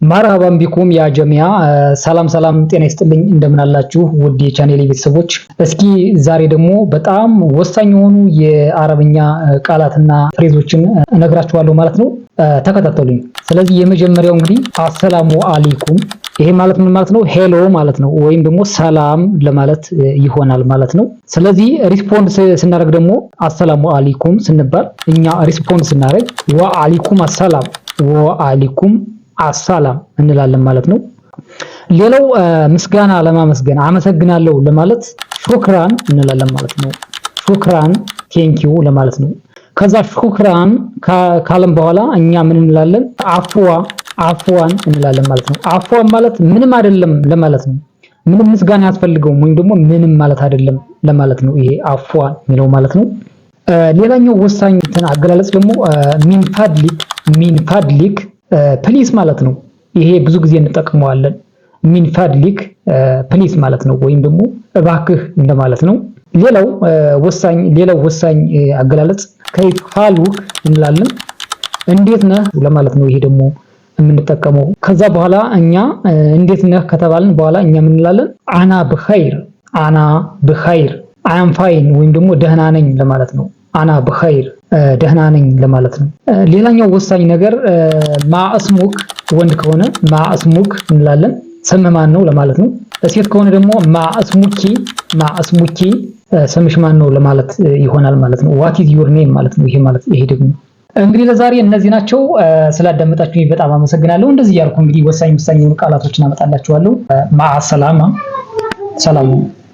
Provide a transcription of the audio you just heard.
መርሐባን ቢኩም ያ ጀሚያ ሰላም ሰላም ጤና ይስጥልኝ እንደምን አላችሁ ውድ የቻናሌ ቤተሰቦች። እስኪ ዛሬ ደግሞ በጣም ወሳኝ የሆኑ የአረብኛ ቃላትና ፍሬዞችን እነግራችኋለሁ ማለት ነው። ተከታተሉኝ። ስለዚህ የመጀመሪያው እንግዲህ አሰላሙ አለይኩም፣ ይሄ ማለት ምን ማለት ነው? ሄሎ ማለት ነው፣ ወይም ደግሞ ሰላም ለማለት ይሆናል ማለት ነው። ስለዚህ ሪስፖንድ ስናደርግ ደግሞ አሰላሙ አለይኩም ስንባል እኛ ሪስፖንድ ስናደርግ ወአለይኩም አሰላም ወአለይኩም አሰላም እንላለን ማለት ነው። ሌላው ምስጋና ለማመስገን አመሰግናለሁ ለማለት ሹክራን እንላለን ማለት ነው። ሹክራን ቴንኪዩ ለማለት ነው። ከዛ ሹክራን ካለም በኋላ እኛ ምን እንላለን? አፍዋን እንላለን ማለት ነው። አፍዋን ማለት ምንም አይደለም ለማለት ነው። ምንም ምስጋና ያስፈልገውም ወይም ደግሞ ምንም ማለት አይደለም ለማለት ነው። ይሄ አፍዋን የሚለው ማለት ነው። ሌላኛው ወሳኝ አገላለጽ ደግሞ ሚን ፋድሊክ ፕሊስ ማለት ነው። ይሄ ብዙ ጊዜ እንጠቅመዋለን። ሚን ፋድሊክ ፕሊስ ማለት ነው፣ ወይም ደግሞ እባክህ እንደማለት ነው። ሌላው ወሳኝ አገላለጽ ከይፍ ሐሉክ እንላለን። እንዴት ነህ ለማለት ነው። ይሄ ደግሞ የምንጠቀመው ከዛ በኋላ እኛ እንዴት ነህ ከተባልን በኋላ እኛ ምን እንላለን? አና በኸይር አም ፋይን ወይም ደግሞ ደህና ነኝ ለማለት ነው። አና በኸይር ደህና ነኝ ለማለት ነው። ሌላኛው ወሳኝ ነገር ማእስሙክ ወንድ ከሆነ ማእስሙክ እንላለን። ስምህ ማን ነው ለማለት ነው። ሴት ከሆነ ደግሞ ማእስሙኪ ስምሽ ማን ነው ለማለት ይሆናል ማለት ነው። ዋት ኢዝ ዩር ኔም ማለት ነው። ይሄ ደግሞ እንግዲህ ለዛሬ እነዚህ ናቸው። ስላዳመጣችሁኝ በጣም አመሰግናለሁ። እንደዚህ ያልኩ እንግዲህ ወሳኝ የሆኑ ቃላቶችን አመጣላችኋለሁ። ማዓ ሰላማ ሰላም